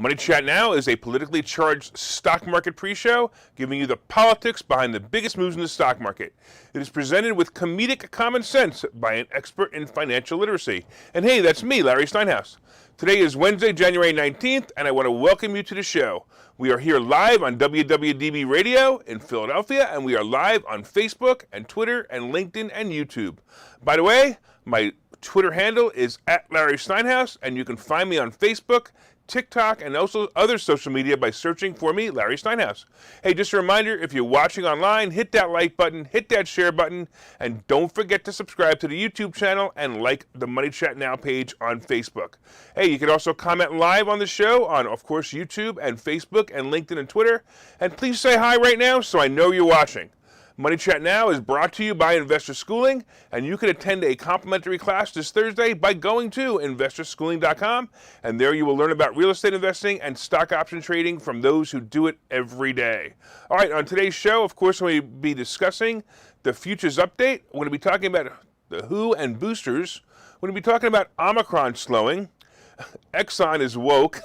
Money Chat Now is a politically charged stock market pre-show, giving you the politics behind the biggest moves in the stock market. It is presented with comedic common sense by an expert in financial literacy. And hey, that's me, Larry Steinhouse. Today is Wednesday, January 19th, and I want to welcome you to the show. We are here live on WWDB Radio in Philadelphia, and we are live on Facebook and Twitter and LinkedIn and YouTube. By the way, my Twitter handle is @LarrySteinhouse, and you can find me on Facebook, TikTok, and also other social media by searching for me, Larry Steinhouse. Hey, just a reminder, if you're watching online, hit that like button, hit that share button, and don't forget to subscribe to the YouTube channel and like the Money Chat Now page on Facebook. Hey, you can also comment live on the show on, of course, YouTube and Facebook and LinkedIn and Twitter. And please say hi right now so I know you're watching. Money Chat Now is brought to you by Investor Schooling, and you can attend a complimentary class this Thursday by going to investorschooling.com, and there you will learn about real estate investing and stock option trading from those who do it every day. All right, on today's show, of course, we'll be discussing the futures update. We're going to be talking about the WHO and boosters. We're going to be talking about Omicron slowing. Exxon is woke.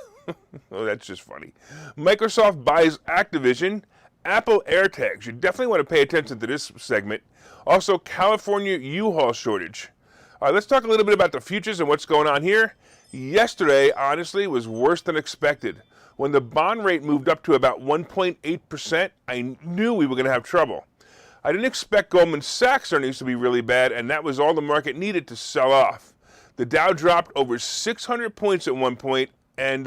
Oh, that's just funny. Microsoft buys Activision. Apple AirTags. You definitely want to pay attention to this segment. Also, California U-Haul shortage. All right, let's talk a little bit about the futures and what's going on here. Yesterday, honestly, was worse than expected. When the bond rate moved up to about 1.8%, I knew we were going to have trouble. I didn't expect Goldman Sachs earnings to be really bad, and that was all the market needed to sell off. The Dow dropped over 600 points at one point, and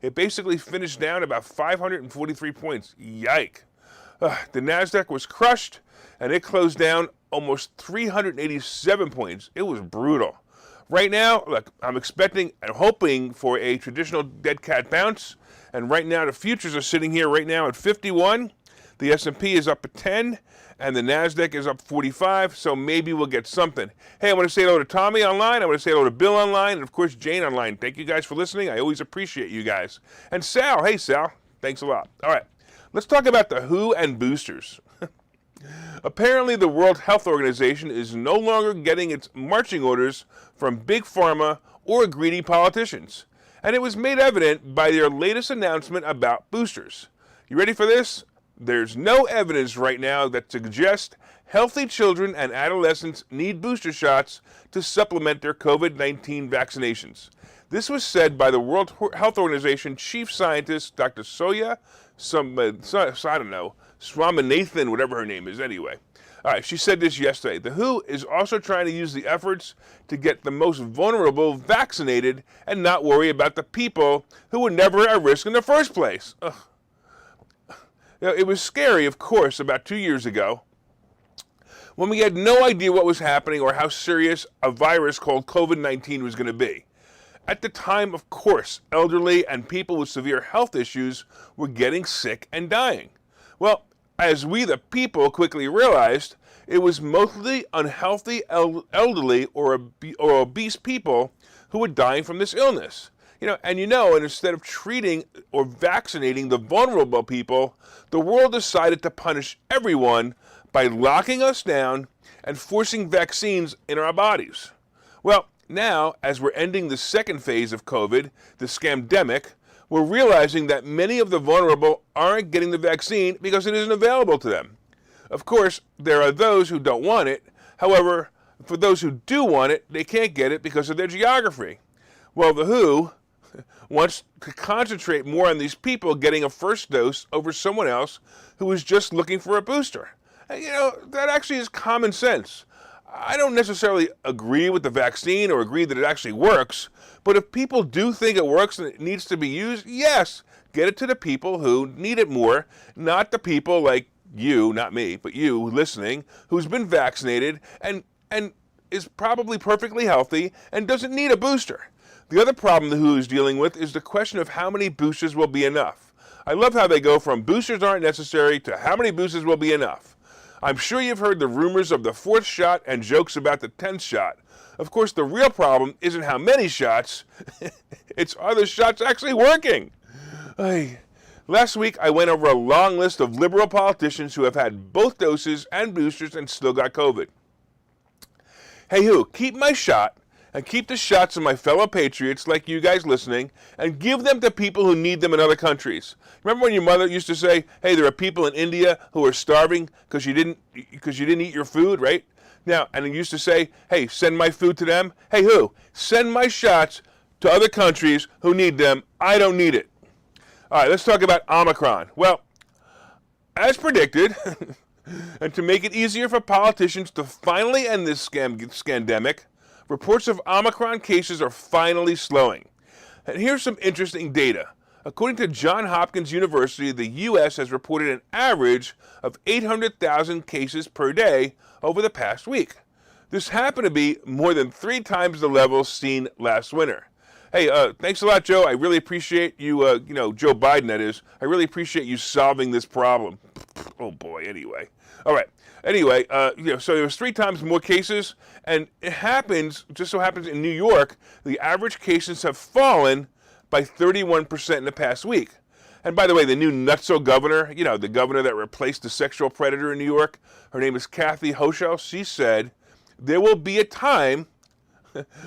it basically finished down about 543 points. Yike. The NASDAQ was crushed, and it closed down almost 387 points. It was brutal. Right now, look, I'm expecting and hoping for a traditional dead cat bounce, and right now the futures are sitting here right now at 51. The S&P is up at 10, and the NASDAQ is up 45, so maybe we'll get something. Hey, I want to say hello to Tommy online. I want to say hello to Bill online, and of course Jane online. Thank you guys for listening. I always appreciate you guys. And Sal, hey Sal, thanks a lot. All right. Let's talk about the WHO and boosters. Apparently, the World Health Organization is no longer getting its marching orders from big pharma or greedy politicians. And it was made evident by their latest announcement about boosters. You ready for this? There's no evidence right now that suggests healthy children and adolescents need booster shots to supplement their COVID-19 vaccinations. This was said by the World Health Organization chief scientist, Dr. Swaminathan, whatever her name is anyway. All right, she said this yesterday. The WHO is also trying to use the efforts to get the most vulnerable vaccinated and not worry about the people who were never at risk in the first place. Ugh. You know, it was scary, of course, about 2 years ago when we had no idea what was happening or how serious a virus called COVID-19 was going to be. At the time, of course, elderly and people with severe health issues were getting sick and dying. Well, as we the people quickly realized, it was mostly unhealthy elderly or obese people who were dying from this illness. And instead of treating or vaccinating the vulnerable people, the world decided to punish everyone by locking us down and forcing vaccines in our bodies. Well, now, as we're ending the second phase of COVID, the scamdemic, we're realizing that many of the vulnerable aren't getting the vaccine because it isn't available to them. Of course, there are those who don't want it. However, for those who do want it, they can't get it because of their geography. Well, the WHO wants to concentrate more on these people getting a first dose over someone else who is just looking for a booster. And, that actually is common sense. I don't necessarily agree with the vaccine or agree that it actually works, but if people do think it works and it needs to be used, yes, get it to the people who need it more, not the people like you, not me, but you listening, who's been vaccinated and is probably perfectly healthy and doesn't need a booster. The other problem the WHO is dealing with is the question of how many boosters will be enough. I love how they go from boosters aren't necessary to how many boosters will be enough. I'm sure you've heard the rumors of the 4th shot and jokes about the 10th shot. Of course, the real problem isn't how many shots, it's are the shots actually working? Last week, I went over a long list of liberal politicians who have had both doses and boosters and still got COVID. Hey, WHO, keep my shot and keep the shots of my fellow patriots like you guys listening and give them to people who need them in other countries. Remember when your mother used to say, hey, there are people in India who are starving because you didn't eat your food, right? Now, and it used to say, hey, send my food to them. Hey, who? Send my shots to other countries who need them. I don't need it. All right, let's talk about Omicron. Well, as predicted, and to make it easier for politicians to finally end this scandemic, reports of Omicron cases are finally slowing. And here's some interesting data. According to Johns Hopkins University, the U.S. has reported an average of 800,000 cases per day over the past week. This happened to be more than 3 times the levels seen last winter. Hey, thanks a lot, Joe. I really appreciate you, Joe Biden, that is. I really appreciate you solving this problem. Oh, boy, anyway. All right. Anyway, so there was 3 times more cases, and it happens, just so happens in New York, the average cases have fallen by 31% in the past week. And by the way, the new nutso governor, the governor that replaced the sexual predator in New York, her name is Kathy Hochul. She said, there will be a time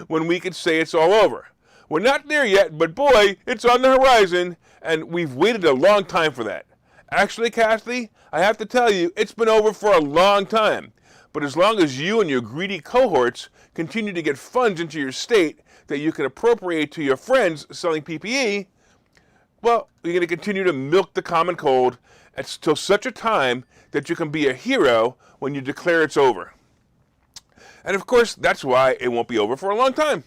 when we could say it's all over. We're not there yet, but boy, it's on the horizon, and we've waited a long time for that. Actually, Kathy, I have to tell you, it's been over for a long time. But as long as you and your greedy cohorts continue to get funds into your state that you can appropriate to your friends selling PPE, well, you're going to continue to milk the common cold until such a time that you can be a hero when you declare it's over. And of course, that's why it won't be over for a long time.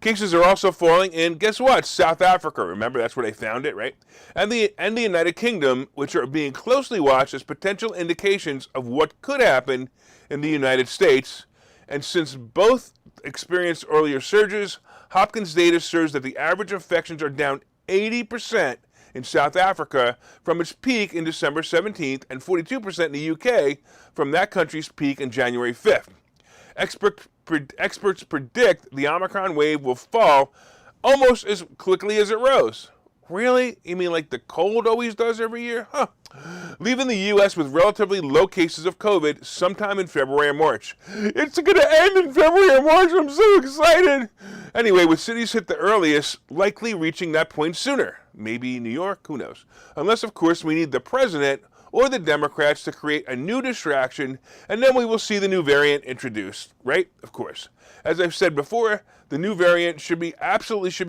Cases are also falling in, guess what, South Africa. Remember, that's where they found it, right? And the United Kingdom, which are being closely watched as potential indications of what could happen in the United States. And since both experienced earlier surges, Hopkins data shows that the average infections are down 80% in South Africa from its peak in December 17th and 42% in the UK from that country's peak in January 5th. Experts predict the Omicron wave will fall almost as quickly as it rose. Really? You mean like the cold always does every year? Huh. Leaving the U.S. with relatively low cases of COVID sometime in February or March. It's going to end in February or March. I'm so excited. Anyway, with cities hit the earliest, likely reaching that point sooner. Maybe New York, who knows? Unless, of course, we need the president or the Democrats to create a new distraction, and then we will see the new variant introduced, right? Of course. As I've said before, the new variant should be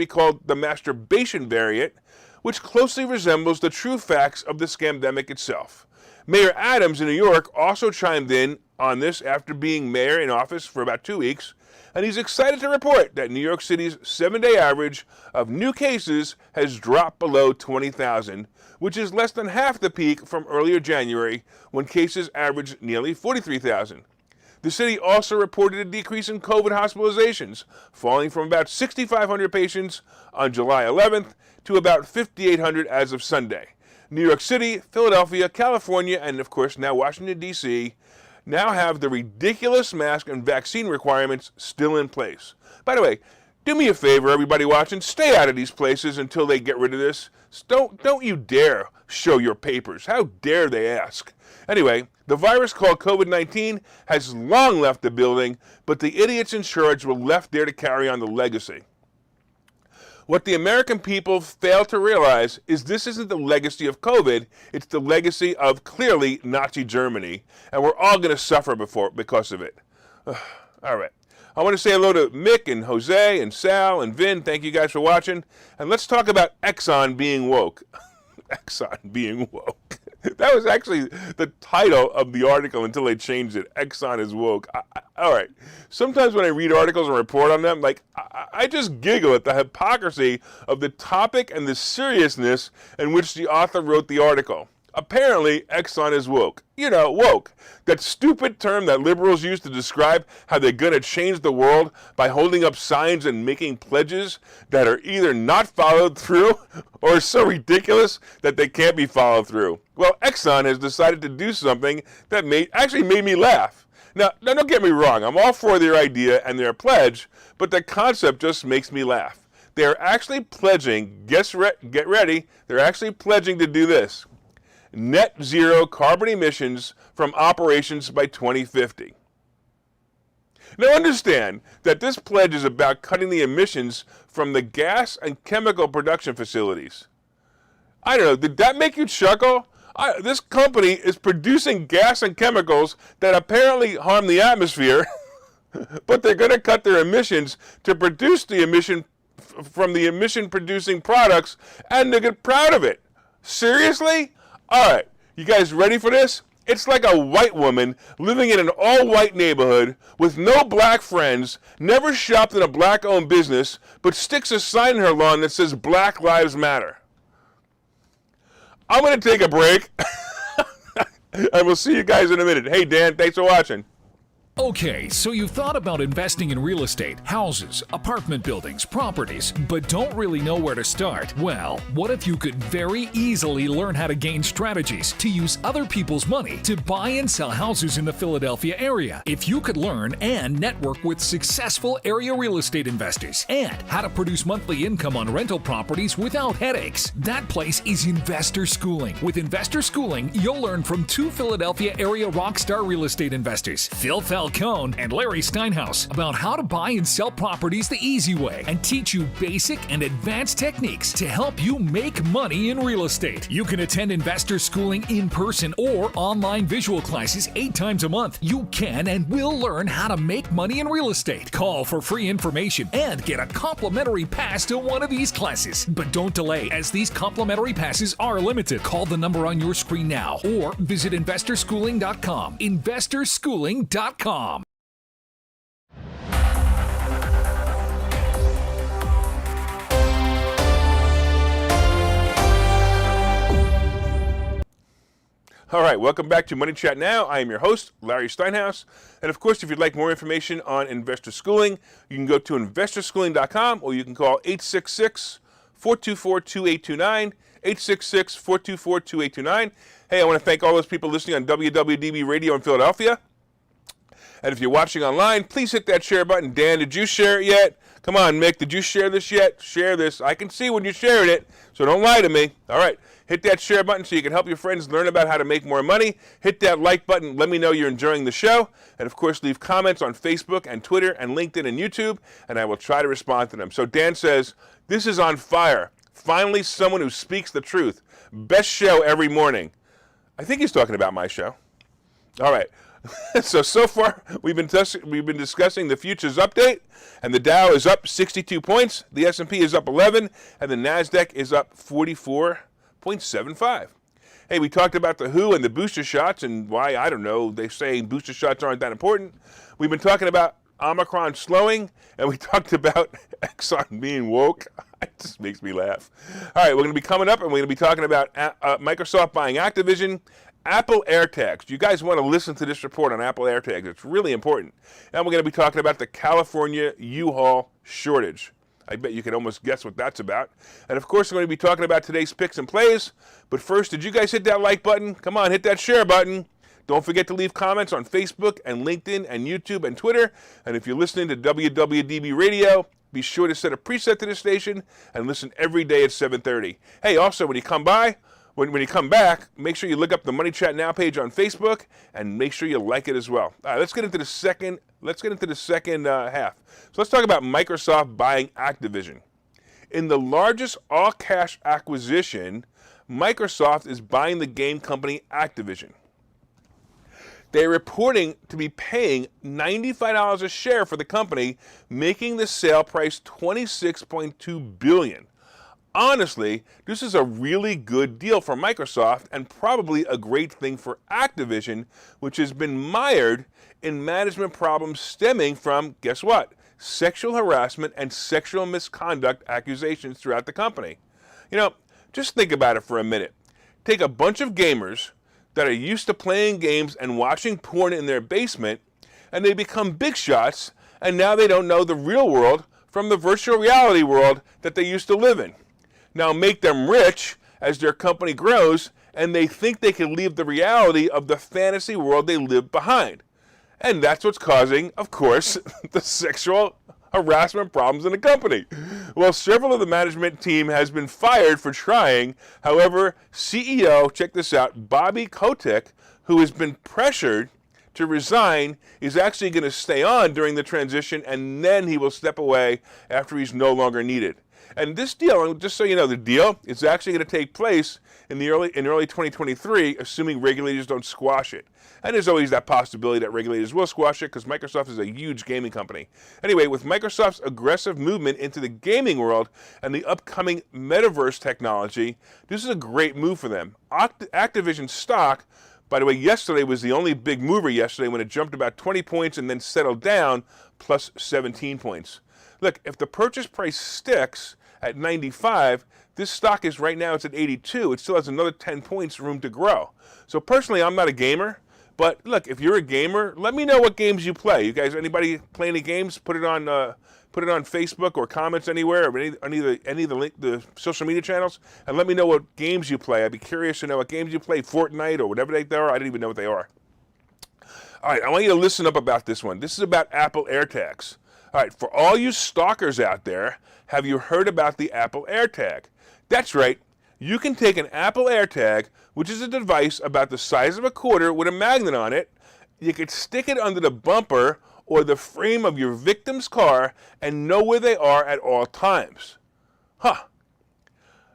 called the masturbation variant, which closely resembles the true facts of the scandemic itself. Mayor Adams in New York also chimed in on this after being mayor in office for about 2 weeks, and he's excited to report that New York City's 7-day average of new cases has dropped below 20,000, which is less than half the peak from earlier January when cases averaged nearly 43,000. The city also reported a decrease in COVID hospitalizations, falling from about 6,500 patients on July 11th to about 5,800 as of Sunday. New York City, Philadelphia, California, and of course now Washington, D.C., now have the ridiculous mask and vaccine requirements still in place. By the way, do me a favor, everybody watching, stay out of these places until they get rid of this. Don't you dare show your papers. How dare they ask? Anyway, the virus called COVID-19 has long left the building, but the idiots in charge were left there to carry on the legacy. What the American people fail to realize is this isn't the legacy of COVID, it's the legacy of, clearly, Nazi Germany, and we're all going to suffer because of it. All right. I want to say hello to Mick and Jose and Sal and Vin. Thank you guys for watching. And let's talk about Exxon being woke. Exxon being woke. That was actually the title of the article until they changed it. Exxon is woke. All right. Sometimes when I read articles and report on them, I just giggle at the hypocrisy of the topic and the seriousness in which the author wrote the article. Apparently, Exxon is woke. Woke. That stupid term that liberals use to describe how they're going to change the world by holding up signs and making pledges that are either not followed through or so ridiculous that they can't be followed through. Well, Exxon has decided to do something that actually made me laugh. Now, don't get me wrong. I'm all for their idea and their pledge, but the concept just makes me laugh. They're actually pledging, get ready, they're actually pledging to do this. Net zero carbon emissions from operations by 2050. Now understand that this pledge is about cutting the emissions from the gas and chemical production facilities. I don't know, did that make you chuckle? This company is producing gas and chemicals that apparently harm the atmosphere, but they're going to cut their emissions to produce the emission from the emission-producing products, and they get proud of it. Seriously? All right, you guys ready for this? It's like a white woman living in an all-white neighborhood with no black friends, never shopped in a black-owned business, but sticks a sign in her lawn that says Black Lives Matter. I'm going to take a break, and we'll see you guys in a minute. Hey, Dan, thanks for watching. Okay, so you've thought about investing in real estate, houses, apartment buildings, properties, but don't really know where to start? Well, what if you could very easily learn how to gain strategies to use other people's money to buy and sell houses in the Philadelphia area? If you could learn and network with successful area real estate investors and how to produce monthly income on rental properties without headaches, that place is Investor Schooling. With Investor Schooling, you'll learn from two Philadelphia area rockstar real estate investors, Phil Falcone and Larry Steinhouse, about how to buy and sell properties the easy way and teach you basic and advanced techniques to help you make money in real estate. You can attend Investor Schooling in person or online visual classes 8 times a month. You can and will learn how to make money in real estate. Call for free information and get a complimentary pass to one of these classes. But don't delay, as these complimentary passes are limited. Call the number on your screen now or visit investorschooling.com. investorschooling.com. All right, welcome back to Money Chat Now. I am your host, Larry Steinhouse. And of course, if you'd like more information on Investor Schooling, you can go to investorschooling.com or you can call 866-424-2829, 866-424-2829. Hey, I want to thank all those people listening on WWDB Radio in Philadelphia. And if you're watching online, please hit that share button. Dan, did you share it yet? Come on, Mick, did you share this yet? Share this. I can see when you're sharing it, so don't lie to me. All right, hit that share button so you can help your friends learn about how to make more money. Hit that like button. Let me know you're enjoying the show. And, of course, leave comments on Facebook and Twitter and LinkedIn and YouTube, and I will try to respond to them. So Dan says, this is on fire. Finally, someone who speaks the truth. Best show every morning. I think he's talking about my show. All right. So far, we've been discussing the futures update, and the Dow is up 62 points, the S&P is up 11, and the NASDAQ is up 44.75. Hey, we talked about the WHO and the booster shots and why, I don't know, they say booster shots aren't that important. We've been talking about Omicron slowing, and we talked about Exxon being woke. It just makes me laugh. All right, we're going to be coming up, and we're going to be talking about Microsoft buying Activision, Apple AirTags. Do you guys want to listen to this report on Apple AirTags? It's really important. And we're going to be talking about the California U-Haul shortage. I bet you can almost guess what that's about. And of course, we're going to be talking about today's picks and plays. But first, did you guys hit that like button? Come on, hit that share button. Don't forget to leave comments on Facebook and LinkedIn and YouTube and Twitter. And if you're listening to WWDB Radio, be sure to set a preset to the station and listen every day at 7:30. Hey, also, when you come back, make sure you look up the Money Chat Now page on Facebook and make sure you like it as well. All right, let's get into the second half. So let's talk about Microsoft buying Activision. In the largest all-cash acquisition, Microsoft is buying the game company Activision. They're reporting to be paying $95 a share for the company, making the sale price $26.2 billion. Honestly, this is a really good deal for Microsoft and probably a great thing for Activision, which has been mired in management problems stemming from, guess what? Sexual harassment and sexual misconduct accusations throughout the company. You know, just think about it for a minute. Take a bunch of gamers that are used to playing games and watching porn in their basement, and they become big shots, and now they don't know the real world from the virtual reality world that they used to live in. Now make them rich as their company grows, and they think they can leave the reality of the fantasy world they live behind. And that's what's causing, of course, the sexual harassment problems in the company. Well, several of the management team has been fired for trying. However, CEO, check this out, Bobby Kotick, who has been pressured to resign is actually going to stay on during the transition, and then he will step away after he's no longer needed. And this deal, just so you know, the deal is actually going to take place in early 2023, assuming regulators don't squash it. And there's always that possibility that regulators will squash it because Microsoft is a huge gaming company. Anyway, with Microsoft's aggressive movement into the gaming world and the upcoming metaverse technology, this is a great move for them. Activision stock, by the way, yesterday was the only big mover yesterday when it jumped about 20 points and then settled down plus 17 points. Look, if the purchase price sticks at 95, this stock is right now, it's at 82. It still has another 10 points room to grow. So personally, I'm not a gamer, but look, if you're a gamer, let me know what games you play. You guys, anybody play any games? Put it on Facebook or comments anywhere or any of the social media channels, and let me know what games you play. I'd be curious to know what games you play, Fortnite or whatever they are. I didn't even know what they are. All right, I want you to listen up about this one. This is about Apple AirTags. All right, for all you stalkers out there, have you heard about the Apple AirTag? That's right. You can take an Apple AirTag, which is a device about the size of a quarter with a magnet on it. You could stick it under the bumper or the frame of your victim's car and know where they are at all times. Huh.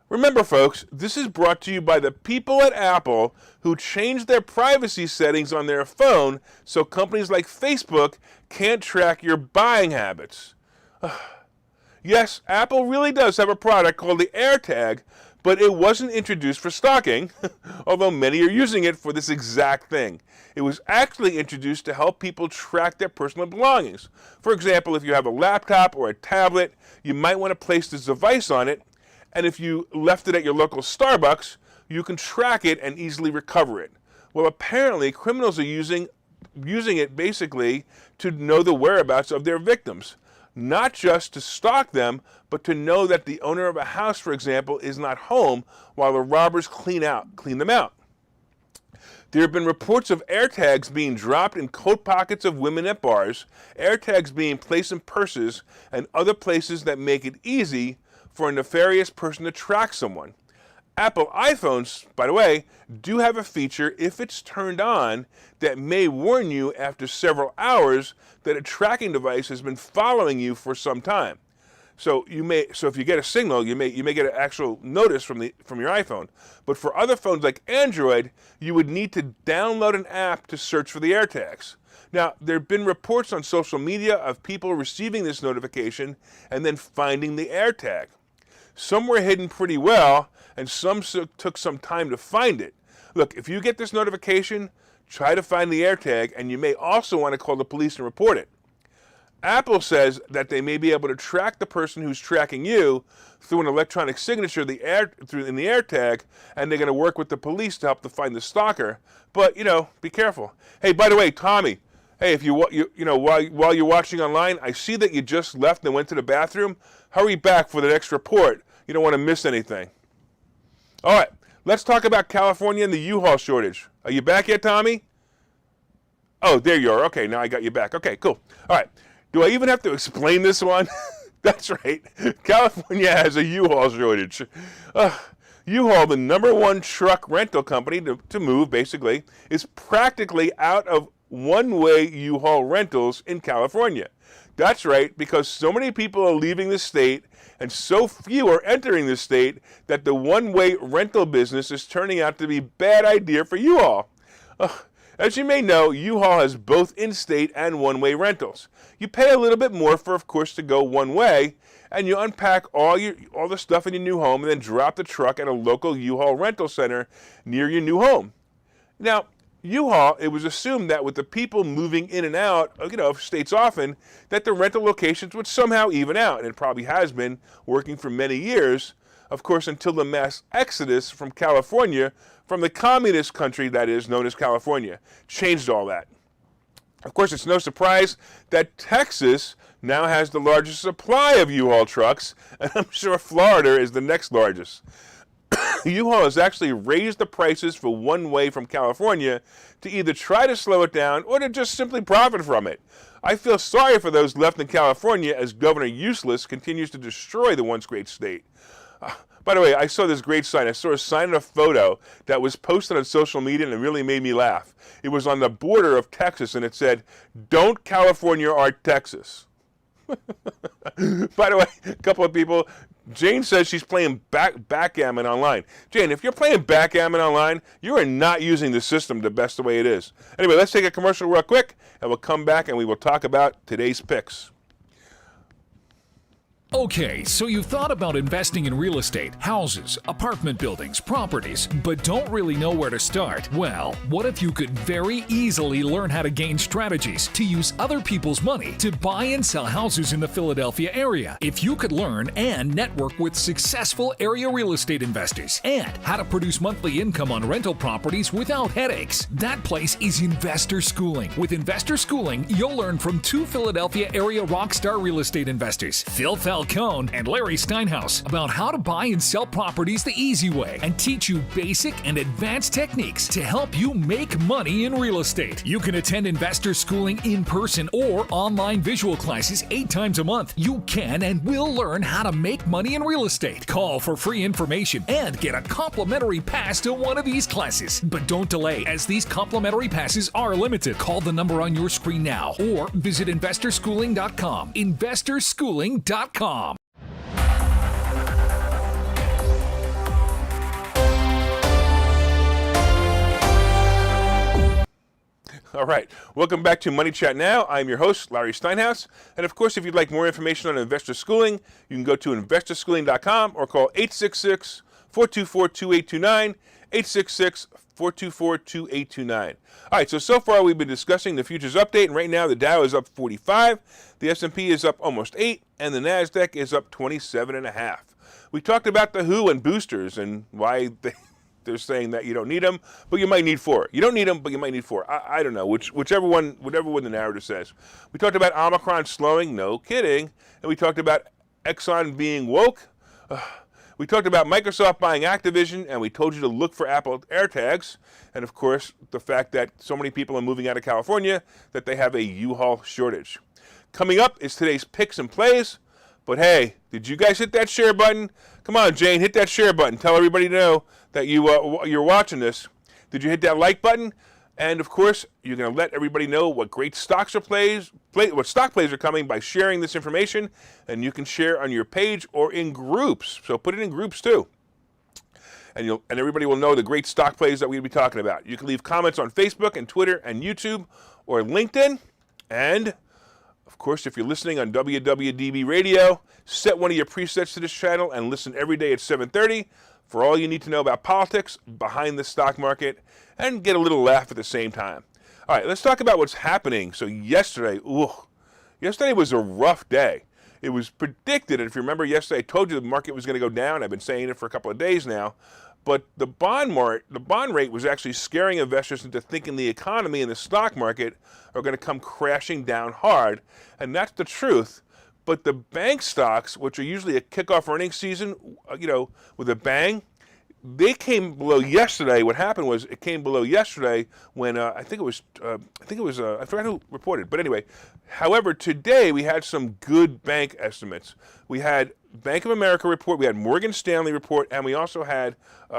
Remember, folks, this is brought to you by the people at Apple who changed their privacy settings on their phone so companies like Facebook can't track your buying habits. Yes, Apple really does have a product called the AirTag, but it wasn't introduced for stalking, although many are using it for this exact thing. It was actually introduced to help people track their personal belongings. For example, if you have a laptop or a tablet, you might want to place this device on it, and if you left it at your local Starbucks, you can track it and easily recover it. Well, apparently, criminals are using it basically to know the whereabouts of their victims. Not just to stalk them, but to know that the owner of a house, for example, is not home while the robbers clean them out. There have been reports of AirTags being dropped in coat pockets of women at bars, AirTags being placed in purses, and other places that make it easy for a nefarious person to track someone. Apple iPhones, by the way, do have a feature, if it's turned on, that may warn you after several hours that a tracking device has been following you for some time. So if you get a signal, you may get an actual notice from your iPhone. But for other phones like Android, you would need to download an app to search for the AirTags. Now, there have been reports on social media of people receiving this notification and then finding the AirTag. Some were hidden pretty well, and some took some time to find it. Look, if you get this notification, try to find the AirTag, and you may also want to call the police and report it. Apple says that they may be able to track the person who's tracking you through an electronic signature in the AirTag, and they're going to work with the police to help to find the stalker. But, be careful. Hey, by the way, Tommy, hey, if while you're watching online, I see that you just left and went to the bathroom. Hurry back for the next report. You don't want to miss anything. All right, let's talk about California and the U-Haul shortage. Are you back yet, Tommy? Oh, there you are. Okay, now I got you back. Okay, cool. All right. Do I even have to explain this one? That's right. California has a U-Haul shortage. U-Haul, the #1 truck rental company to move, basically, is practically out of one-way U-Haul rentals in California. That's right, because so many people are leaving the state and so few are entering the state that the one-way rental business is turning out to be a bad idea for U-Haul. As you may know, U-Haul has both in-state and one-way rentals. You pay a little bit more for, of course, to go one way, and you unpack all the stuff in your new home and then drop the truck at a local U-Haul rental center near your new home. Now, U-Haul, it was assumed that with the people moving in and out, of states often, that the rental locations would somehow even out, and it probably has been working for many years, of course, until the mass exodus from California, from the communist country that is known as California, changed all that. Of course, it's no surprise that Texas now has the largest supply of U-Haul trucks, and I'm sure Florida is the next largest. U-Haul has actually raised the prices for one-way from California to either try to slow it down or to just simply profit from it. I feel sorry for those left in California as Governor Useless continues to destroy the once great state. By the way, I saw this great sign. I saw a sign and a photo that was posted on social media, and it really made me laugh. It was on the border of Texas, and it said, "Don't California art Texas." By the way, a couple of people, Jane says she's playing backgammon online. Jane, if you're playing backgammon online, you are not using the system the best the way it is. Anyway, let's take a commercial real quick, and we'll come back and we will talk about today's picks. Okay, so you've thought about investing in real estate, houses, apartment buildings, properties, but don't really know where to start? Well, what if you could very easily learn how to gain strategies to use other people's money to buy and sell houses in the Philadelphia area? If you could learn and network with successful area real estate investors and how to produce monthly income on rental properties without headaches, that place is Investor Schooling. With Investor Schooling, you'll learn from two Philadelphia area rockstar real estate investors, Phil Falcone and Larry Steinhouse, about how to buy and sell properties the easy way and teach you basic and advanced techniques to help you make money in real estate. You can attend Investor Schooling in person or online visual classes 8 times a month. You can and will learn how to make money in real estate. Call for free information and get a complimentary pass to one of these classes. But don't delay, as these complimentary passes are limited. Call the number on your screen now or visit investorschooling.com. investorschooling.com. All right, welcome back to Money Chat Now. I'm your host, Larry Steinhouse. And of course, if you'd like more information on Investor Schooling, you can go to investorschooling.com or call 866-424-2829, 866-424-2829. All right, so far we've been discussing the futures update, and right now the Dow is up 45, the S&P is up almost 8, and the NASDAQ is up 27.5. We talked about the WHO and boosters and why they're saying that you don't need them, but you might need 4. You don't need them, but you might need 4. I don't know, whichever one the narrative says. We talked about Omicron slowing, no kidding, and we talked about Exxon being woke. We talked about Microsoft buying Activision, and we told you to look for Apple AirTags, and of course, the fact that so many people are moving out of California that they have a U-Haul shortage. Coming up is today's picks and plays, but hey, did you guys hit that share button? Come on, Jane, hit that share button. Tell everybody to know that you're watching this. Did you hit that like button? And of course, you're going to let everybody know what great stocks are what stock plays are coming by sharing this information, and you can share on your page or in groups. So put it in groups too. And everybody will know the great stock plays that we'll be talking about. You can leave comments on Facebook and Twitter and YouTube or LinkedIn. And of course, if you're listening on WWDB Radio, set one of your presets to this channel and listen every day at 7:30 for all you need to know about politics, behind the stock market, and get a little laugh at the same time. All right, let's talk about what's happening. So yesterday was a rough day. It was predicted, and if you remember yesterday, I told you the market was going to go down. I've been saying it for a couple of days now. But the bond rate was actually scaring investors into thinking the economy and the stock market are going to come crashing down hard, and that's the truth. But the bank stocks, which are usually a kickoff earnings season, with a bang, they came below yesterday. What happened was it came below yesterday when I forgot who reported, but anyway. However, today we had some good bank estimates. We had Bank of America report, we had Morgan Stanley report, and we also had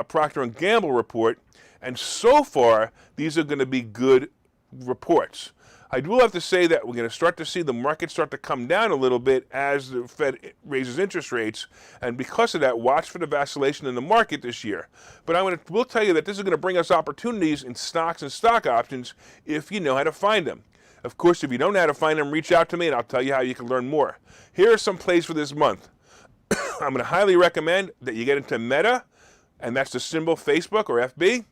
Procter & Gamble report. And so far, these are going to be good reports. I will have to say that we're going to start to see the market start to come down a little bit as the Fed raises interest rates, and because of that, watch for the vacillation in the market this year. But will tell you that this is going to bring us opportunities in stocks and stock options if you know how to find them. Of course, if you don't know how to find them, reach out to me and I'll tell you how you can learn more. Here are some plays for this month. I'm going to highly recommend that you get into Meta, and that's the symbol Facebook or FB.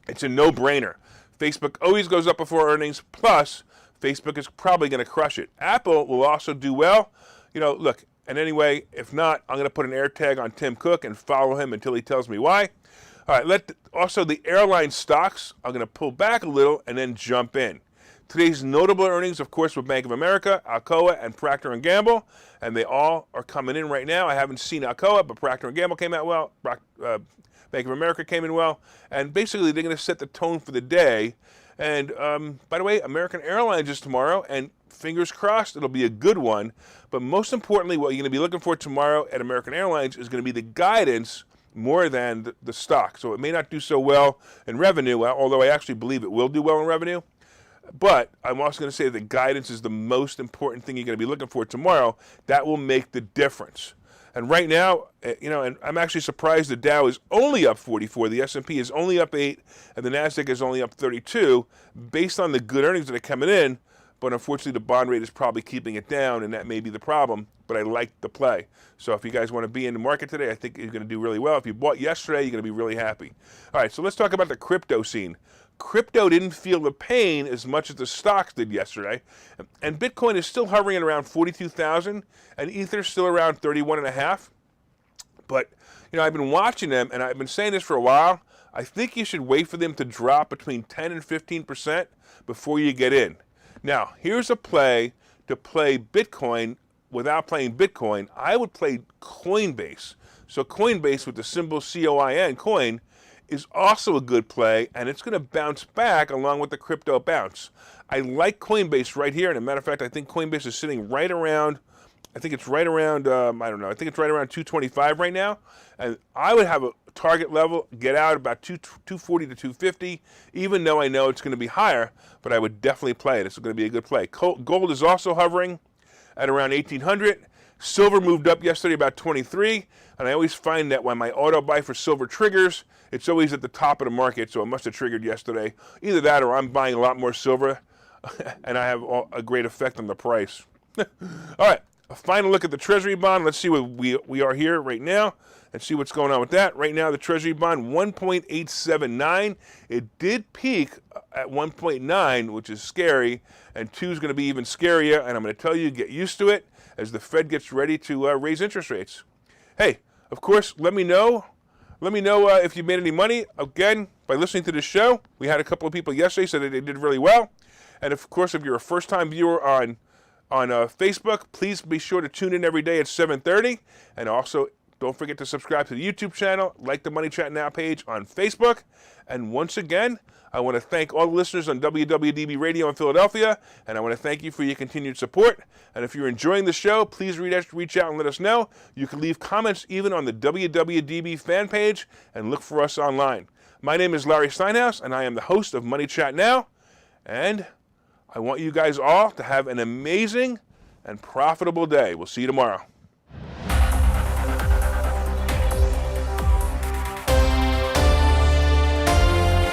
It's a no-brainer. Facebook always goes up before earnings, plus Facebook is probably going to crush it. Apple will also do well. Look, and anyway, if not, I'm going to put an AirTag on Tim Cook and follow him until he tells me why. All right, also the airline stocks, I'm going to pull back a little and then jump in. Today's notable earnings, of course, were Bank of America, Alcoa, and Procter & Gamble, and they all are coming in right now. I haven't seen Alcoa, but Procter & Gamble came out well. Bank of America came in well, and basically they're going to set the tone for the day. And by the way, American Airlines is tomorrow, and fingers crossed it'll be a good one. But most importantly, what you're going to be looking for tomorrow at American Airlines is going to be the guidance more than the stock. So it may not do so well in revenue, although I actually believe it will do well in revenue. But I'm also going to say the guidance is the most important thing you're going to be looking for tomorrow. That will make the difference. And right now, and I'm actually surprised the Dow is only up 44, the S&P is only up 8, and the Nasdaq is only up 32, based on the good earnings that are coming in. But unfortunately, the bond rate is probably keeping it down, and that may be the problem. But I like the play. So if you guys want to be in the market today, I think you're going to do really well. If you bought yesterday, you're going to be really happy. All right, so let's talk about the crypto scene. Crypto didn't feel the pain as much as the stocks did yesterday. And Bitcoin is still hovering at around 42,000, and Ether still around 31.5. But, I've been watching them, and I've been saying this for a while. I think you should wait for them to drop between 10 and 15% before you get in. Now, here's a play to play Bitcoin without playing Bitcoin. I would play Coinbase. So Coinbase with the symbol COIN, coin, is also a good play, and it's going to bounce back along with the crypto bounce. I like Coinbase right here, and as a matter of fact, I think Coinbase is sitting right around, I think it's right around 225 right now, and I would have a target level, get out about 240 to 250, even though I know it's going to be higher, but I would definitely play it. It's going to be a good play. Gold is also hovering at around 1,800. Silver moved up yesterday about 23, and I always find that when my auto buy for silver triggers, it's always at the top of the market, so it must have triggered yesterday. Either that or I'm buying a lot more silver, and I have a great effect on the price. All right, a final look at the Treasury bond. Let's see what we are here right now and see what's going on with that. Right now, the Treasury bond, 1.879. It did peak at 1.9, which is scary, and 2 is going to be even scarier, and I'm going to tell you, get used to it as the Fed gets ready to raise interest rates. Hey, of course, let me know. Let me know if you made any money, again, by listening to this show. We had a couple of people yesterday say that they did really well. And, of course, if you're a first-time viewer on Facebook, please be sure to tune in every day at 7:30. And also, don't forget to subscribe to the YouTube channel, like the Money Chat Now page on Facebook. And once again, I want to thank all the listeners on WWDB Radio in Philadelphia, and I want to thank you for your continued support. And if you're enjoying the show, please reach out and let us know. You can leave comments even on the WWDB fan page, and look for us online. My name is Larry Steinhouse, and I am the host of Money Chat Now. And I want you guys all to have an amazing and profitable day. We'll see you tomorrow.